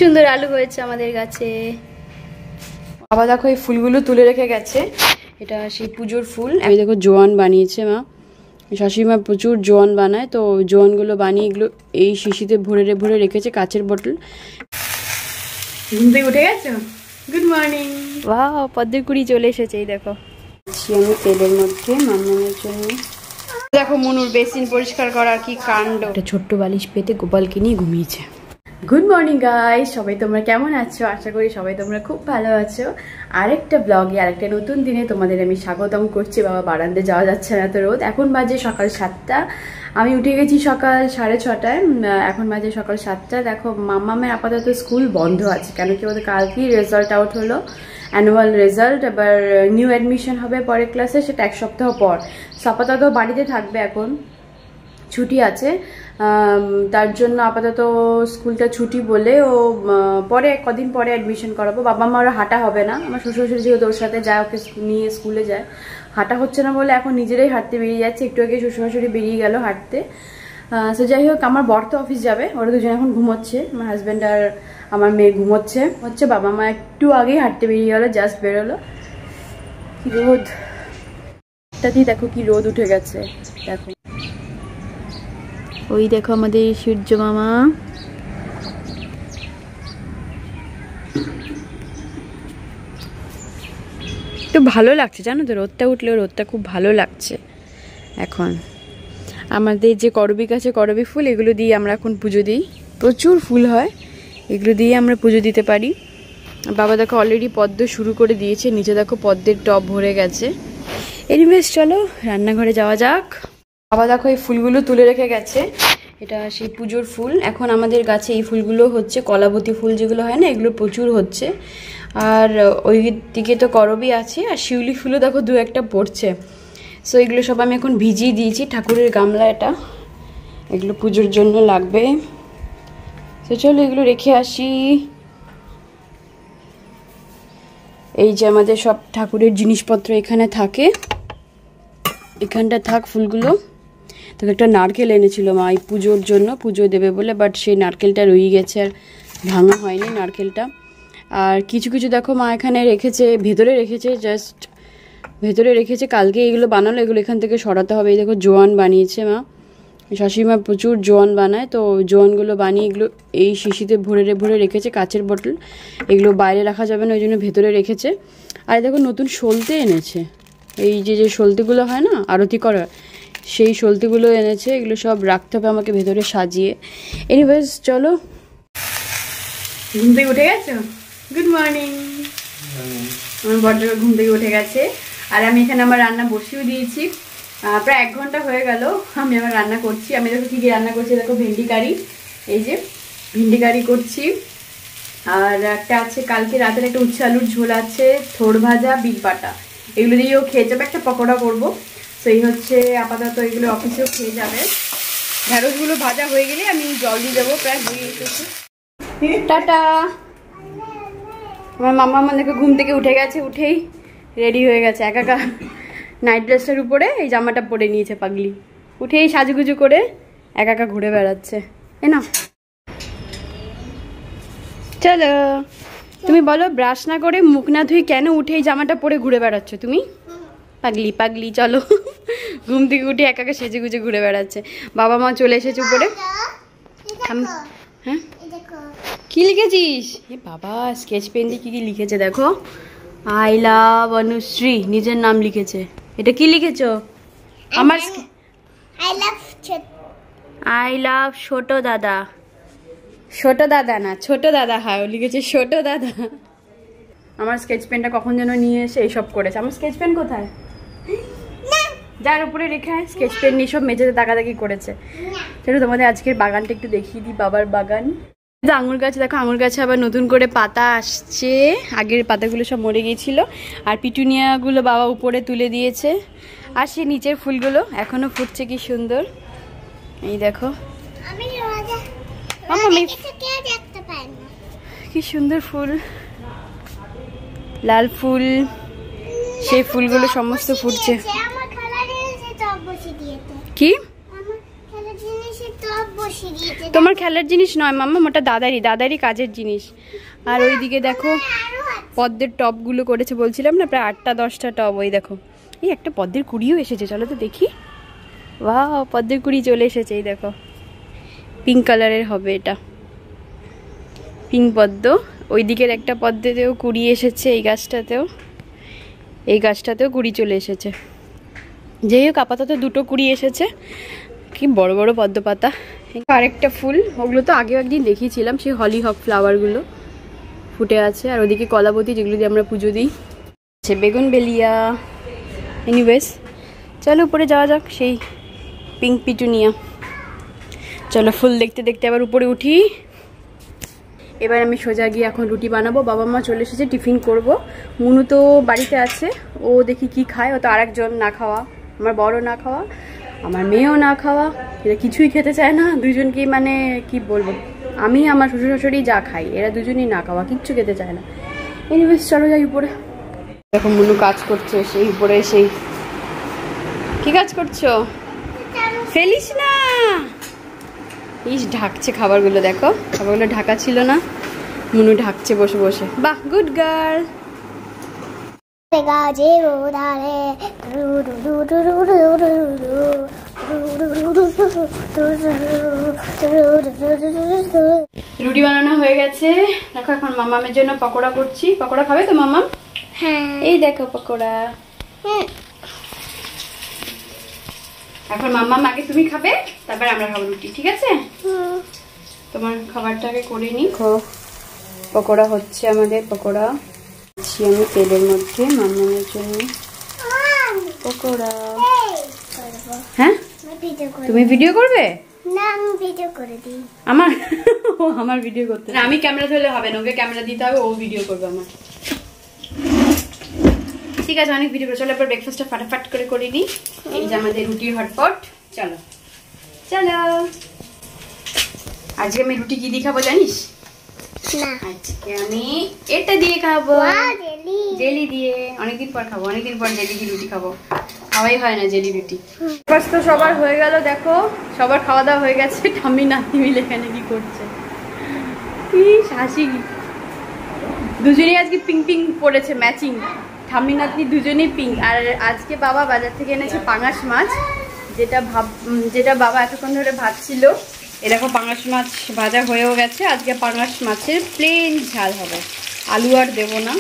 সুন্দর আলু হয়েছে আমাদের গাছে। বাবা দেখো এই ফুলগুলো তুলে রেখে গেছে, এটা সেই পুজোর ফুল। এই দেখো জোয়ান বানিয়েছে মা, শাশুড়িমা প্রচুর জোয়ান বানায়, তো জোয়ানগুলো বানিয়ে এগুলো এই শিশিতে ভরে ভরে রেখেছে, কাচের বোতল। ঘুম থেকে উঠে গেছো? Good morning. বাহ, পদ্মের কুড়ি চলে এসেছে। এই দেখো আমি তেলের মধ্যে মামনের জন্য। দেখো মনুর বেসিন পরিষ্কার করার কি কাণ্ড। একটা ছোট্ট বালিশ পেতে গোপালকে নিয়ে ঘুমিয়েছে। গুড মর্নিং গাইস, সবাই তোমরা কেমন আছো? আশা করি সবাই তোমরা খুব ভালো আছো। আরেকটা ব্লগে আরেকটা নতুন দিনে তোমাদের আমি স্বাগতম করছি। বাবা বারান্দায় যাওয়া যাচ্ছে না তো রোদ। এখন বাজে সকাল 7টা, আমি উঠে গেছি সকাল 6:30টায়। এখন বাজে সকাল 7টা। দেখো মাম্মামের আপাতত স্কুল বন্ধ আছে, কেন কি ওদের কালকেই রেজাল্ট আউট হলো, অ্যানুয়াল রেজাল্ট। এবার নিউ অ্যাডমিশন হবে পরের ক্লাসে, সেটা 1 সপ্তাহ পর। আপাতত বাড়িতে থাকবে, এখন ছুটি আছে, তার জন্য আপাতত স্কুলটা ছুটি বলে ও পরে কদিন পরে অ্যাডমিশন করাবো। বাবা মার হাঁটা হবে না, আমার শ্বশুর শাশুড়ি যেহেতু ওর সাথে যায়, ওকে নিয়ে স্কুলে যায়, হাঁটা হচ্ছে না বলে এখন নিজেরাই হাঁটতে বেরিয়ে যাচ্ছে। একটু আগে শ্বশুর শাশুড়ি বেরিয়ে গেল হাঁটতে। সো যাই হোক, আমার বর তো অফিস যাবে, ওরা দুজন এখন ঘুমোচ্ছে, আমার হাজব্যান্ড আর আমার মেয়ে ঘুমোচ্ছে। বাবা মা একটু আগেই হাঁটতে বেরিয়ে গেলো, জাস্ট বেরোলো। কি রোদ, তাতেই দেখো কি রোদ উঠে গেছে। দেখো ওই দেখো আমাদের সূর্য মামা। তো ভালো লাগছে জানো তো, রোদটা উঠলেও রোদটা খুব ভালো লাগছে। এখন আমাদের যে করবী গাছে করবী ফুল, এগুলো দিয়ে আমরা এখন পুজো দিই। প্রচুর ফুল হয়, এগুলো দিয়ে আমরা পুজো দিতে পারি। বাবা দেখো অলরেডি পদ্ম শুরু করে দিয়েছে, নিচে দেখো পদ্মের টব ভরে গেছে। এনিওয়েজ চলো রান্নাঘরে যাওয়া যাক। বাবা দেখো এই ফুলগুলো তুলে রেখে গেছে, এটা সেই পুজোর ফুল। এখন আমাদের গাছে এই ফুলগুলো হচ্ছে, কলাবতী ফুল যেগুলো হয় না, এগুলো প্রচুর হচ্ছে। আর ওই দিকে তো করবী আছে, আর শিউলি ফুলও দেখো 2-1টা পড়ছে। সো এগুলো সব আমি এখন ভিজিয়ে দিয়েছি, ঠাকুরের গামলা এটা, এগুলো পুজোর জন্য লাগবে। তো চলো এগুলো রেখে আসি। এই যে আমাদের সব ঠাকুরের জিনিসপত্র এখানে থাকে, এখানটা থাক ফুলগুলো। তো একটা নারকেল এনেছিল মা এই পুজোর জন্য, পুজো দেবে বলে, বাট সেই নারকেলটা রয়ে গেছে, আর ভাঙা হয়নি নারকেলটা। আর কিছু কিছু দেখো মা এখানে রেখেছে, ভেতরে রেখেছে, জাস্ট ভেতরে রেখেছে, কালকে এগুলো বানালো, এগুলো এখান থেকে সরাতে হবে। এই দেখো জোয়ান বানিয়েছে মা, শাশুড়িমা প্রচুর জোয়ান বানায়, তো জোয়ানগুলো বানিয়ে এগুলো এই শিশিতে ভরে ভরে রেখেছে, কাচের বোতল। এগুলো বাইরে রাখা যাবে না, ওই জন্য ভেতরে রেখেছে। আর দেখো নতুন সলতে এনেছে, এই যে সলতেগুলো হয় না আরতি করা, সেই সলতিগুলো এনেছে। এগুলো সব রাখতে হবে আমাকে ভেতরে সাজিয়ে। এনিওয়েজ চলো। ঘুম থেকে উঠে গেছো? Good morning. আমার বড় ঘুম থেকে উঠে গেছে, আর আমি এখানে আমার রান্না বসিয়েও দিয়েছি। প্রায় 1 ঘন্টা হয়ে গেল আমি আমার রান্না করছি। আমি দেখো কী কী রান্না করছি, দেখো ভেন্ডি কারি, এই যে ভেন্ডি কারি করছি। আর একটা আছে কালকে রাতের একটা উচ্ছে আলুর ঝোল আছে, থোড় ভাজা, বিট বাটা, এগুলো দিয়েও খেয়ে যাবে। একটা পকোড়া করবো। সেই হচ্ছে আপাতত, এগুলো অফিসেও খেয়ে যাবে। ঢেঁড়সগুলো ভাজা হয়ে গেলে আমি জল দিয়ে দেবো, প্রায় হয়ে এসেছি। টাটা। আমার মামা আমাদেরকে ঘুম থেকে উঠে গেছে, উঠেই রেডি হয়ে গেছে। একা নাইট ড্রেসটার উপরে এই জামাটা পরে নিয়েছে পাগলি, উঠেই সাজুগুজু করে একা ঘুরে বেড়াচ্ছে। এ না চলো, তুমি বলো ব্রাশ না করে মুখ না ধুয়ে কেন উঠেই জামাটা পরে ঘুরে বেড়াচ্ছ তুমি? পাগলি চলো। ঘুম থেকে উঠে একা সেজে গুজে ঘুরে বেড়াচ্ছে। বাবা মা চলে এসেছে উপরে। হ্যাঁ কি লিখেছিস? এ বাবা, স্কেচ পেন দিয়ে কি লিখেছে দেখো। আই লাভ অনুশ্রী, নিজের নাম লিখেছে। এটা কি লিখেছো? আমার আই লাভ ছোট দাদা। ছোট দাদা না, ছোট দাদা হয়, ও লিখেছে ছোট দাদা। আমার স্কেচ পেনটা কখন যেন নিয়ে এসে এইসব করেছে। আমার স্কেচ পেন কোথায়? যার উপরে রেখে স্কেচ পেন নিয়ে সব মেঝেতে তাকাতাকি করেছে। চলো তোমাদের আজকের বাগানটা একটু দেখিয়ে দিই, বাবার বাগান। আঙুর গাছ দেখো, আঙুর গাছে আবার নতুন করে পাতা আসছে, আগের পাতাগুলো সব মরে গিয়েছিল। আর পিটুনিয়াগুলো বাবা উপরে তুলে দিয়েছে, আর সে নিচের ফুলগুলো এখনো ফুটছে, কি সুন্দর। এই দেখো কি সুন্দর ফুল, লাল ফুল, সেই ফুলগুলো সমস্ত ফুটছে। কি তোমার খেলার জিনিস নয় মাম্মা, ওটা দাদারই কাজের জিনিস। আর ওইদিকে দেখো পদ্মের টবগুলো করেছে, বলছিলাম না প্রায় 8টা-10টা টব। ওই দেখো এই একটা পদ্মের কুড়িও এসেছে, চলো তো দেখি। বাহ, পদ্মের কুড়ি চলে এসেছে। এই দেখো পিঙ্ক কালারের হবে এটা, পিঙ্ক পদ্ম। ওই দিকের একটা পদ্মেতেও কুড়ি এসেছে, এই গাছটাতেও কুড়ি চলে এসেছে। যাই হোক আপাতত 2টো কুড়ি এসেছে। কি বড় বড় পদ্ম পাতা। আরেকটা ফুল, ওগুলো তো আগেও একদিন দেখিয়েছিলাম, সেই হলি হক ফ্লাওয়ারগুলো ফুটে আছে। আর ওদিকে কলাবতী, যেগুলো দিয়ে আমরা পুজো দিই। আচ্ছা, বেগুন বেলিয়া। এনিওয়েজ চলো উপরে যাওয়া যাক, সেই পিঙ্ক পিটুনিয়া। চলো ফুল দেখতে দেখতে আবার উপরে উঠি। এবার আমি সোজা গিয়ে এখন রুটি বানাবো। বাবা মা চলে এসেছে, টিফিন করব। মুনু তো বাড়িতে আছে, ও দেখি কি খায়। ও তো আরেকজন না খাওয়া, আমার বড় না খাওয়া, আমার মেয়েও না খাওয়া। এরা কিছুই খেতে চায় না দুজনকেই, মানে কি বলবো, আমি আমার শ্বশুর শাশুড়ি যা খাই, এরা দুজনই না খাওয়া, কিচ্ছু খেতে চায় না। এনিওয়েজ চলো যাই উপরে। দেখো মুনু কাজ করছে সেই উপরে। সেই কি কাজ করছো? ফেলিস না। ইস, ঢাকছে খাবারগুলো। দেখো খাবারগুলো ঢাকা ছিল না, মুনু ঢাকছে বসে বসে। বাহ, গুড গার্ল। রুটি বানানো হয়ে গেছে। দেখো এখন মামামের জন্য পকোড়া করছি। পকোড়া খাবে তো মামা? হ্যাঁ। এই দেখো পকোড়া। এখন মাম্মা আগে তুমি খাবে, তারপর আমরা খাবো রুটি, ঠিক আছে? তোমার খাবারটাকে করে নি। পকোড়া হচ্ছে আমাদের, পকোড়া দিচ্ছি আমি তেলের মধ্যে মাম্মামের জন্য। পকোড়া। হ্যাঁ, তুমি ভিডিও করবে? না, আমি ভিডিও করে দিই। আমার ভিডিও করতে না, আমি ক্যামেরা ধরলে হবে না, ওকে ক্যামেরা দিতে হবে, ও ভিডিও করবে আমার। ঠিক আছে, অনেক ভিডিও করে। চলো এবার ব্রেকফাস্টটা ফাটাফাট করে নিই। এই যে আমাদের রুটির হটপট। চলো চলো। আজকে আমি রুটি কি দিয়ে খাবো জানিস? না, আজকে আমি এটা দিয়ে খাবো, জেলি দিয়ে। অনেকদিন পর খাবো, অনেকদিন পর জেলি দিয়ে রুটি খাবো। খাওয়াই হয় না জেলি রুটি। ব্রেকফাস্ট তো সবার হয়ে গেল। দেখো সবার খাওয়া দাওয়া হয়ে গেছে। ঠাম্মি নাতি মিলে এখানে কি করছে, কি হাসি। দুজনেই আজকে পিঙ্ক পিঙ্ক পড়েছে, ম্যাচিং। ঠাম্মি নাতনি দুজনেই পিঙ্ক। আর আজকে বাবা বাজার থেকে এনেছে পাঙাশ মাছ, যেটা বাবা এতক্ষণ ধরে ভাজছিল। এরকম পাঙাশ মাছ ভাজা হয়েও গেছে। আজকে পাঙাশ মাছের প্লেন ঝাল হবে, আলু আর দেবো না,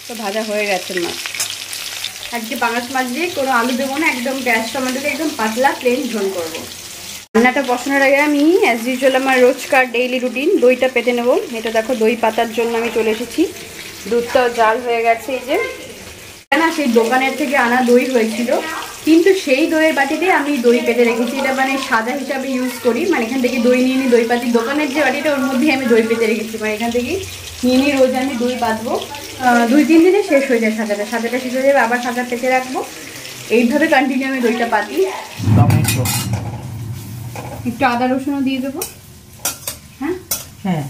তো ভাজা হয়ে গেছে মাছ। আজকে পাঙাশ মাছ দিয়ে কোনো আলু দেবো না, একদম গ্যাস টমেটোকে একদম পাতলা প্লেন ঝোল করবো। রান্নাটা বসানোর আগে আমি অ্যাজ ইউজুয়াল আমার রোজকার ডেইলি রুটিন দইটা পেতে নেব। এটা দেখো দই পাতার জন্য আমি চলে এসেছি। দুধটাও জাল হয়ে গেছে। এই যে না, সেই দোকানের থেকে আনা দই হয়েছিল, কিন্তু সেই দইয়ের বাটিতে আমি দই পেতে রেখেছি। এটা মানে সাদা হিসাবে ইউজ করি, মানে এখান থেকে দই নিয়ে নিই। দই পাতি দোকানের যে বাটিটা, ওর মধ্যেই আমি দই পেতে রেখেছি। মানে এখান থেকে নিয়ে নিই, রোজ আমি দই পাতবো। 2-3 দিনে শেষ হয়ে যায় সাজাটা শেষ হয়ে যাবে, আবার সাজা পেতে রাখবো। এইভাবে কন্টিনিউ আমি দইটা পাতি। একটু আদা রসুনও দিয়ে দেবো। হ্যাঁ হ্যাঁ।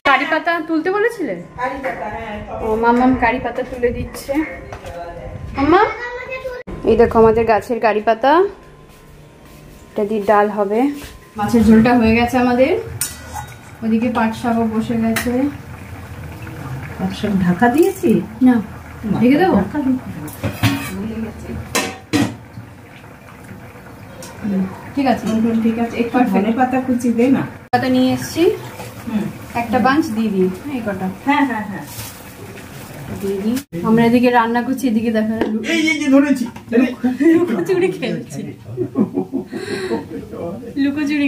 কারি পাতা তুলতে বলেছিলে? ও মাম্মাম কারি পাতা তুলে দিচ্ছে। মাম্মা এই দেখো আমাদের গাছের কারি পাতা, এটা দিয়ে ডাল হবে। মাছের ঝোলটা হয়ে গেছে আমাদের। ওদিকে পাট শাকও বসে গেছে। পাট শাক ঢাকা দিয়েছি না, ঢেকে দেবো? ঠিক আছে ঠিক আছে। একটু ধনে পাতা কুচি দে না। পাতা নিয়ে এসছি, একটা বাঞ্চ দিয়ে দিই। এই কটা। হ্যাঁ হ্যাঁ হ্যাঁ দিয়ে দিই। আমরা এদিকে রান্না করছি, এদিকে দেখা লুকোচুরি খেলছে। লুকোচুরি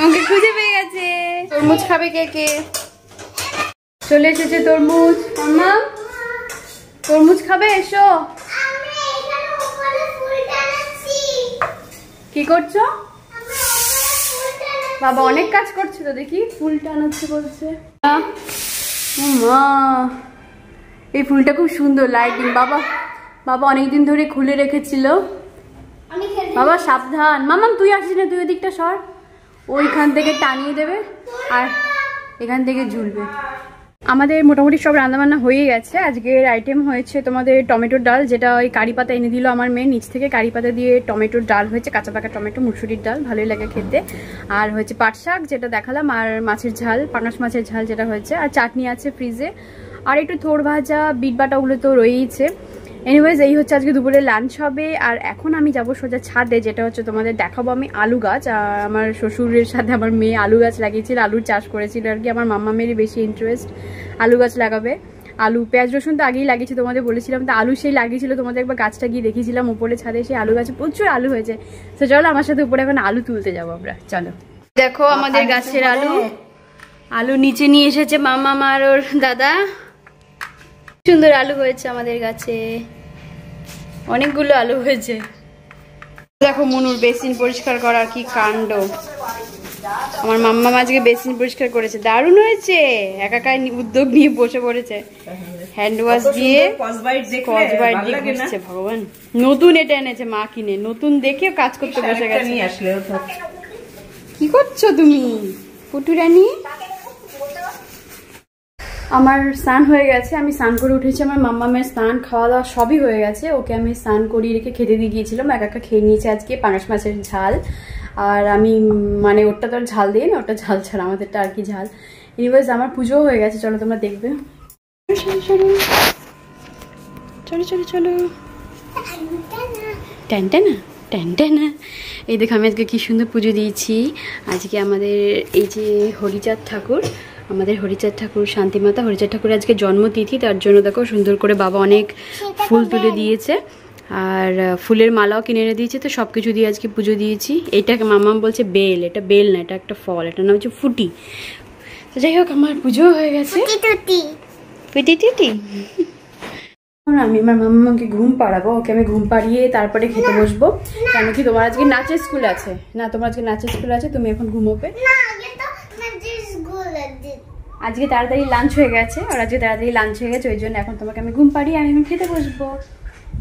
আমাকে খুঁজে পেয়ে গেছে। তরমুজ খাবে কে কে? চলে এসেছে তরমুজ। মাম্মা তরমুজ খাবে? এসো। কি করছো? বাবা অনেক কাজ করছে তো, দেখি ফুল টানাচ্ছে বলছে। মা এই ফুলটা খুব সুন্দর, লাইটিং। বাবা অনেকদিন ধরে খুলে রেখেছিল। বাবা সাবধান। মামাম তুই আসিস না, তুই ওদিকটা সর। ওইখান থেকে টানিয়ে দেবে আর এখান থেকে ঝুলবে। আমাদের মোটামুটি সব রান্নাবান্না হয়ে গেছে। আজকের আইটেম হয়েছে তোমাদের টমেটোর ডাল, যেটা ওই কারি পাতা এনে দিল আমার মেয়ে নিচ থেকে। কারি পাতা দিয়ে টমেটোর ডাল হয়েছে, কাঁচা পাকা টমেটো, মুসুরির ডাল, ভালোই লাগে খেতে। আর হয়েছে পাট শাক যেটা দেখালাম, আর মাছের ঝাল, পাঙাশ মাছের ঝাল যেটা হয়েছে, আর চাটনি আছে ফ্রিজে, আর একটু থোড় ভাজা, বিট বাটা, ওগুলো তো রয়েইছে। এনিওয়েজ এই হচ্ছে আজকে দুপুরে লাঞ্চ হবে। আর এখন আমি যাব সোজা ছাদে, যেটা হচ্ছে তোমাদের দেখাবো আমি আলু গাছ। আর আমার শ্বশুরের সাথে আমার মেয়ে আলু গাছ লাগিয়েছিল, আলুর চাষ করেছিল আর কি। আমার মাম্মা মেয়েরই বেশি ইন্টারেস্ট আলু গাছ লাগাবে। আলু, পেঁয়াজ, রসুন তো আগেই লাগিয়েছে, তোমাদের বলেছিলাম। তো আলু সেই লাগিয়েছিল, তোমাদের একবার গাছটা গিয়ে দেখিয়েছিলাম উপরে ছাদে। সেই আলু গাছে প্রচুর আলু হয়েছে। তো চলো আমার সাথে উপরে এখন আলু তুলতে যাবো আমরা, চলো। দেখো আমাদের গাছের আলু, আলু নিচে নিয়ে এসেছে মাম্মা আর ওর দাদা। সুন্দর আলু হয়েছে আমাদের গাছে, অনেকগুলো আলু হয়েছে। দেখো মনুর বেসিন পরিষ্কার করার কি কাণ্ড। আমার মাম্মা আজকে বেসিন পরিষ্কার করেছে, দারুণ হয়েছে। একাকার উদ্যোগ নিয়ে বসে পড়েছে, হ্যান্ড ওয়াশ দিয়ে স্কচবাইট দিয়ে ঘষছে। ভগবান, নতুন এটা এনেছে মা কিনে, নতুন দেখে কাজ করতে বসে গেছে। কি করছো তুমি পুটুরানি? আমার স্নান হয়ে গেছে, আমি স্নান করে উঠেছি। আমার মাম্মামের স্নান, খাওয়া দাওয়া সবই হয়ে গেছে। ওকে আমি স্নান করিয়ে রেখে খেতে দিয়ে গিয়েছিলাম। একা খেয়ে নিয়েছে আজকে পাঙাশ মাছের ঝাল। আর আমি মানে ওটা তো ঝাল দিয়ে না, ওটা ঝাল ছাড়া, আমাদেরটা আর কি ঝাল। এনিওয়েজ আমার পুজো হয়ে গেছে, চলো তোমরা দেখবে। চলো চলো চলো, টানটানা টানটানা। এই দেখো আমি আজকে কি সুন্দর পুজো দিয়েছি। আজকে আমাদের এই যে হরিচাঁদ ঠাকুর, আমাদের হরিচাঁদ ঠাকুর, শান্তিমাতা হরিচাঁদ ঠাকুর আজকে জন্মতিথি। তার জন্য দেখো সুন্দর করে বাবা অনেক ফুল তুলে দিয়েছে, আর ফুলের মালাও কিনে এনে দিয়েছে। তো সব কিছু দিয়ে আজকে পুজো দিয়েছি। এইটাকে মামা বলছে বেল, এটা বেল না, এটা একটা ফল, এটার নাম হচ্ছে ফুটি। তো যাই হোক আমার পুজো হয়ে গেছে। ফুটি টুটি। আমি আমার মাম্মাকে ঘুম পাড়াবো, ওকে আমি ঘুম পাড়িয়ে তারপরে খেতে বসবো। কেন কি তোমার আজকে নাচের স্কুল আছে না? তোমার আজকে নাচের স্কুল আছে, তুমি এখন ঘুমোবে। আজকে তাড়াতাড়ি লাঞ্চ হয়ে গেছে, আর আজকে তাড়াতাড়ি লাঞ্চ হয়ে গেছে, ওই জন্য এখন তোমাকে আমি ঘুম পাড়িয়ে আমি এখন খেতে বসবো,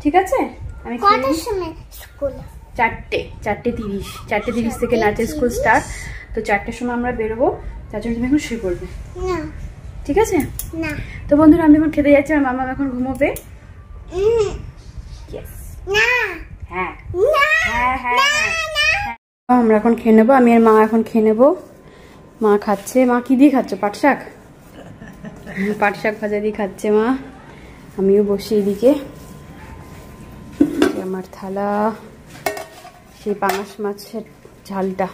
ঠিক আছে? আমি 4:30 4:30 থেকে নাচের স্কুল স্টার্ট। তো 4টের সময় আমরা বেরোবো, তার জন্য তুমি এখন শুয়ে পড়বে, ঠিক আছে? তো বন্ধুরা আমি এখন খেতে যাচ্ছি, আর মামা এখন ঘুমোবে। আমরা এখন খেয়ে নেবো, আমি আর মা এখন খেয়ে নেবো। মা খাচ্ছে, মা কি দিয়ে খাচ্ছে? পাট শাক, পাট শাক ভাজা দিয়ে খাচ্ছে মা। আমিও বসি এদিকে, আমার থালা, সেই পাঙাশ মাছের ঝালটা।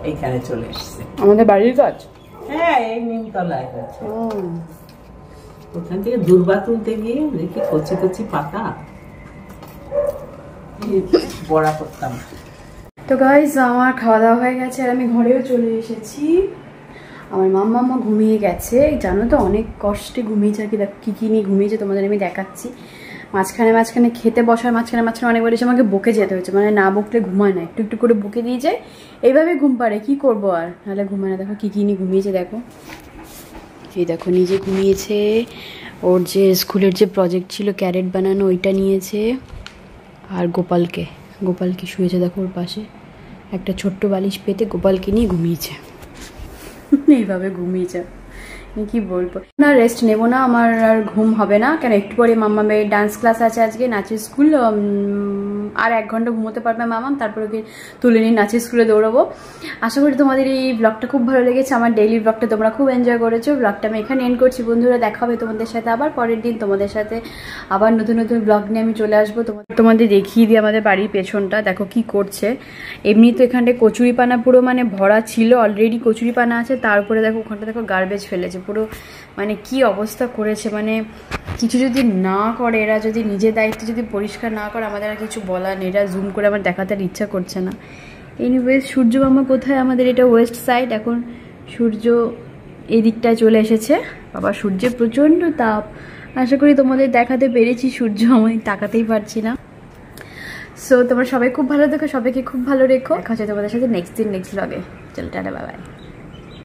এইখানে চলে এসছে আমাদের বাড়ির গাছ। হ্যাঁ, এই নিমতলায় গাছ। ওখান থেকে দূর্বা তুলতে গিয়ে দেখি কচি কচি পাতা বড়া করতাম। তো গাইস আমার খাওয়া দাওয়া হয়ে গেছে, আর আমি ঘরেও চলে এসেছি। আমার মাম্মা ঘুমিয়ে গেছে, জানো তো অনেক কষ্টে ঘুমিয়েছে আর কি। দেখো কী কী নিয়ে ঘুমিয়েছে তোমাদের আমি দেখাচ্ছি। মাঝখানে খেতে বসার মাঝখানে অনেকবার এসে আমাকে বকে যেতে হয়েছে, মানে না বকলে ঘুমায় না, একটু একটু করে বকে দিয়ে যায়, এইভাবে ঘুম পাড়ে। কি করবো আর, নাহলে ঘুমায় না। দেখো কী কী নিয়ে ঘুমিয়েছে, দেখো এই দেখো নিজে ঘুমিয়েছে। ওর যে স্কুলের যে প্রজেক্ট ছিল ক্যারেট বানানো, ওইটা নিয়েছে। আর গোপালকে শুয়েছে দেখো ওর পাশে, একটা ছোট্ট বালিশ পেতে গোপালকে নিয়ে ঘুমিয়েছে। এইভাবে ঘুমিয়েছে, কি বলবো না, রেস্ট নেবো না, আমার আর ঘুম হবে না। কেন একটু পরে মাম্মা মেয়ের ডান্স ক্লাস আছে আজকে, নাচের স্কুল। আর 1 ঘন্টা ঘুমোতে পারবে মামাম, তারপর ওকে তুলে নিয়ে নাচের স্কুলে দৌড়াবো। আশা করি তোমাদের এই ব্লগটা খুব ভালো লেগেছে, আমার ডেইলি ব্লগটা তোমরা খুব এনজয় করেছো। ব্লগটা আমি এখানে এন্ড করছি বন্ধুরা, দেখা হবে তোমাদের সাথে আবার পরের দিন। তোমাদের সাথে আবার নতুন নতুন ব্লগ নিয়ে আমি চলে আসবো। তোমাদের দেখিয়ে দিই আমাদের বাড়ির পেছনটা, দেখো কি করছে। এমনি তো এখানটায় কচুরিপানা পুরো মানে ভরা ছিল, অলরেডি কচুরিপানা আছে, তারপরে দেখো ওখানটা দেখো গার্বেজ ফেলেছে পুরো, মানে কি অবস্থা করেছে। মানে কিছু যদি না করে এরা, যদি নিজের দায়িত্বে যদি পরিষ্কার না করে, আমাদের আর কিছু বলার নেই। এরা জুম করে আমার দেখাতে আর ইচ্ছা করছে না। এনিওয়েজ সূর্য মামা কোথায়? আমাদের এটা ওয়েস্ট সাইড, এখন সূর্য এই দিকটায় চলে এসেছে। বাবা সূর্যের প্রচণ্ড তাপ, আশা করি তোমাদের দেখাতে পেরেছি। সূর্য আমি তাকাতেই পারছি না। সো তোমরা সবাই খুব ভালো দেখো, সবাইকে খুব ভালো রেখো। দেখা হচ্ছে তোমাদের সাথে নেক্সট ব্লগে। চলো টাটা, বাই বাই।